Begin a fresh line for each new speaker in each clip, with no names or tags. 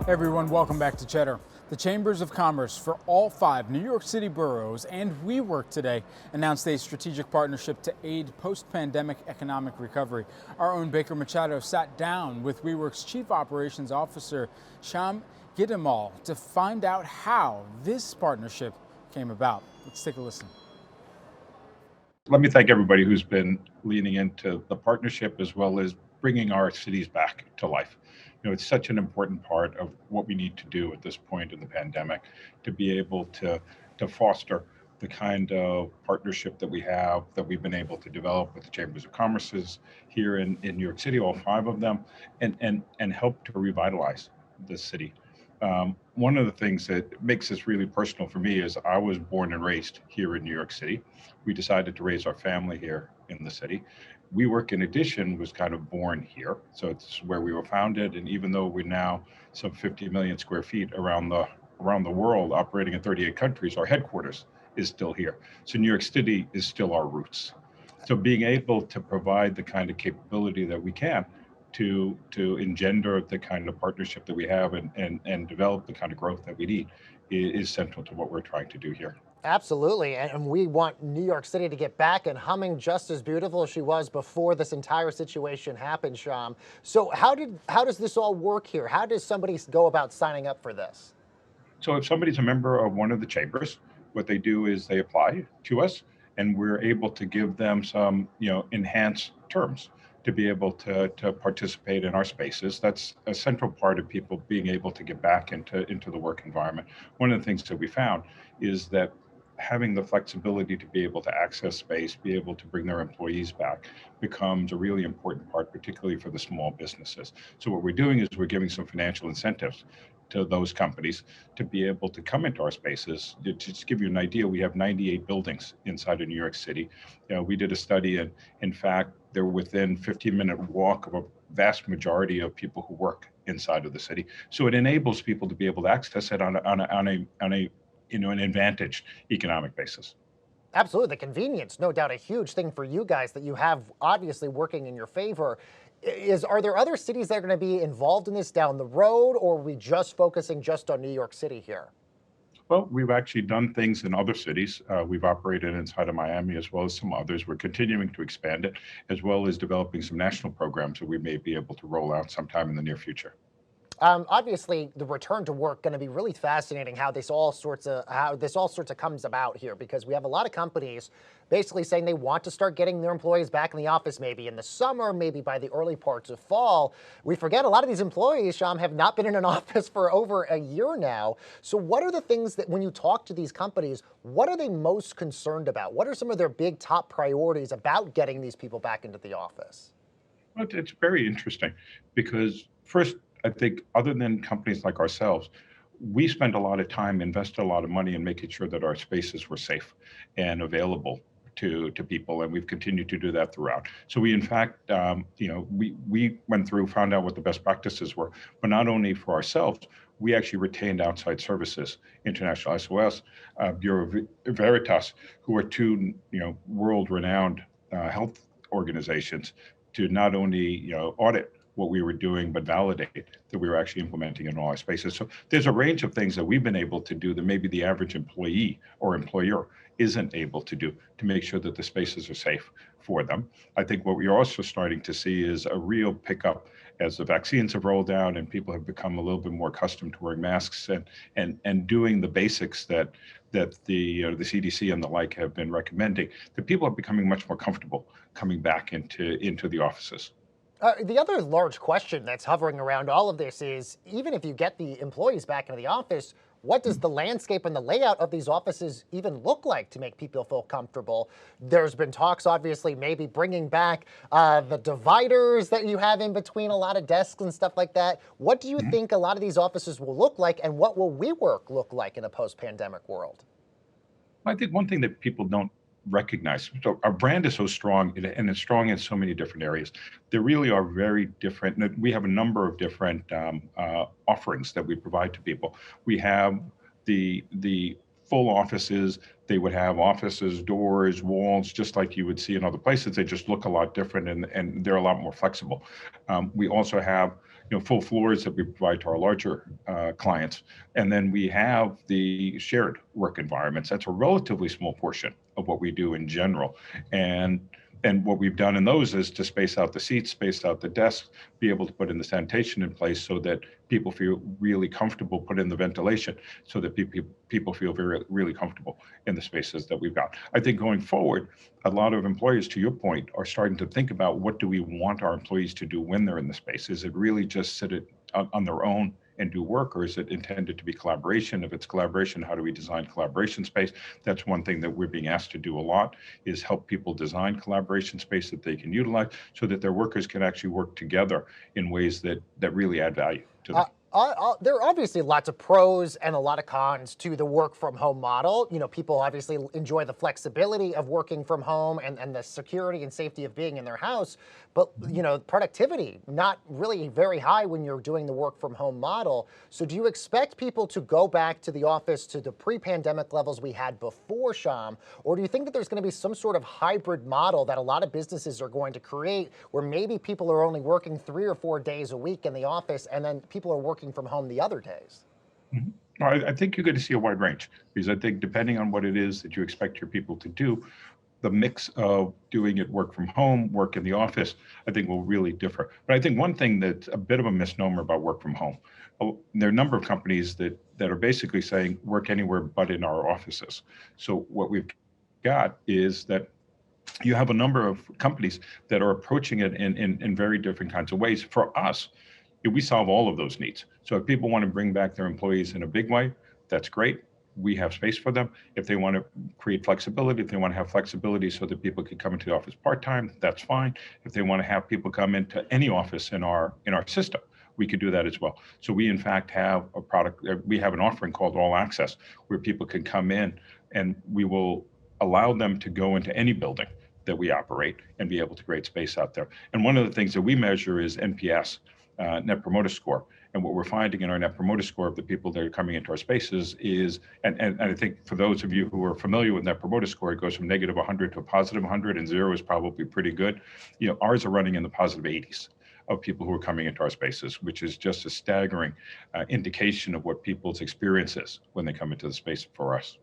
Everyone, welcome back to Cheddar. The Chambers of Commerce for all 5 New York City boroughs and WeWork today announced a strategic partnership to aid post-pandemic economic recovery. Our own Baker Machado sat down with WeWork's Chief Operations Officer, Shyam, Gidumal, to find out how this partnership came about. Let's take a listen.
Let me thank everybody who's been leaning into the partnership as well as bringing our cities back to life. It's such an important part of what we need to do at this point in the pandemic to be able to foster the kind of partnership that we've been able to develop with the Chambers of Commerce's here in New York City, all 5 of them, and help to revitalize the city. One of the things that makes this really personal for me is I was born and raised here in New York City. We decided to raise our family here in the city. WeWork, in addition, was kind of born here. So it's where we were founded. And even though we're now some 50 million square feet around the world, operating in 38 countries, our headquarters is still here. So New York City is still our roots. So being able to provide the kind of capability that we can to engender the kind of partnership that we have and develop the kind of growth that we need is central to what we're trying to do here.
Absolutely, and we want New York City to get back and humming just as beautiful as she was before this entire situation happened, Shyam. So how does this all work here? How does somebody go about signing up for this?
So if somebody's a member of one of the chambers, what they do is they apply to us, and we're able to give them some, enhanced terms to be able to participate in our spaces. That's a central part of people being able to get back into the work environment. One of the things that we found is that having the flexibility to be able to access space, be able to bring their employees back becomes a really important part, particularly for the small businesses. So what we're doing is we're giving some financial incentives to those companies to be able to come into our spaces. To just give you an idea, we have 98 buildings inside of New York City. We did a study, and in fact, they're within 15-minute walk of a vast majority of people who work inside of the city. So it enables people to be able to access it on an advantaged economic basis.
Absolutely, the convenience, no doubt a huge thing for you guys that you have obviously working in your favor. Are there other cities that are going to be involved in this down the road, or are we just focusing just on New York City here?
Well, we've actually done things in other cities. We've operated inside of Miami as well as some others. We're continuing to expand it, as well as developing some national programs that we may be able to roll out sometime in the near future.
Obviously, the return to work going to be really fascinating. How this all sorts of comes about here, because we have a lot of companies basically saying they want to start getting their employees back in the office, maybe in the summer, maybe by the early parts of fall. We forget a lot of these employees, Shyam, have not been in an office for over a year now. So what are the things that when you talk to these companies, what are they most concerned about? What are some of their big top priorities about getting these people back into the office?
Well, it's very interesting because first, I think other than companies like ourselves, we spent a lot of time, invested a lot of money in making sure that our spaces were safe and available to people, and we've continued to do that throughout. So we, in fact, we went through, found out what the best practices were, but not only for ourselves, we actually retained outside services, International SOS, Bureau Veritas, who are 2, world-renowned health organizations, to not only, audit what we were doing, but validate that we were actually implementing in all our spaces. So there's a range of things that we've been able to do that maybe the average employee or employer isn't able to do to make sure that the spaces are safe for them. I think what we're also starting to see is a real pickup as the vaccines have rolled out and people have become a little bit more accustomed to wearing masks and doing the basics that the CDC and the like have been recommending, that people are becoming much more comfortable coming back into the offices.
The other large question that's hovering around all of this is, even if you get the employees back into the office, what does the landscape and the layout of these offices even look like to make people feel comfortable? There's been talks, obviously, maybe bringing back the dividers that you have in between a lot of desks and stuff like that. What do you think a lot of these offices will look like, and what will WeWork look like in a post-pandemic world?
I think one thing that people don't recognize, so our brand is so strong and it's strong in so many different areas. There really are very different, we have a number of different offerings that we provide to people. We have the full offices. They would have offices, doors, walls, just like you would see in other places. They just look a lot different and they're a lot more flexible. We also have full floors that we provide to our larger clients. And then we have the shared work environments. That's a relatively small portion of what we do in general. And what we've done in those is to space out the seats, space out the desks, be able to put in the sanitation in place so that people feel really comfortable, put in the ventilation so that people feel really comfortable in the spaces that we've got. I think going forward, a lot of employers, to your point, are starting to think about what do we want our employees to do when they're in the space? Is it really just sit on their own and do work, or is it intended to be collaboration? If it's collaboration, how do we design collaboration space? That's one thing that we're being asked to do a lot, is help people design collaboration space that they can utilize so that their workers can actually work together in ways that really add value to them.
There are obviously lots of pros and a lot of cons to the work from home model. People obviously enjoy the flexibility of working from home and the security and safety of being in their house. But, productivity, not really very high when you're doing the work from home model. So do you expect people to go back to the office to the pre-pandemic levels we had before, Shyam? Or do you think that there's going to be some sort of hybrid model that a lot of businesses are going to create where maybe people are only working 3 or 4 days a week in the office and then people are working from home the other days?
Mhm. I think you're going to see a wide range, because I think depending on what it is that you expect your people to do, the mix of doing it work from home, work in the office, I think will really differ. But I think one thing that's a bit of a misnomer about work from home, there are a number of companies that are basically saying work anywhere but in our offices. So what we've got is that you have a number of companies that are approaching it in very different kinds of ways. For us, we solve all of those needs. So if people want to bring back their employees in a big way, that's great. We have space for them. If they want to create flexibility, if they want to have flexibility so that people can come into the office part-time, that's fine. If they want to have people come into any office in our system, we could do that as well. So we in fact have a product, we have an offering called All Access, where people can come in and we will allow them to go into any building that we operate and be able to create space out there. And one of the things that we measure is NPS, Net Promoter Score. And what we're finding in our Net Promoter Score of the people that are coming into our spaces is, and I think for those of you who are familiar with Net Promoter Score, it goes from negative 100 to a positive 100, and 0 is probably pretty good. Ours are running in the positive 80s of people who are coming into our spaces, which is just a staggering indication of what people's experience is when they come into the space for us.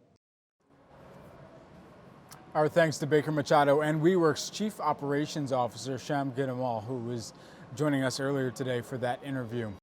Our thanks to Baker Machado and WeWork's Chief Operations Officer, Shyam Gidumal, who was joining us earlier today for that interview.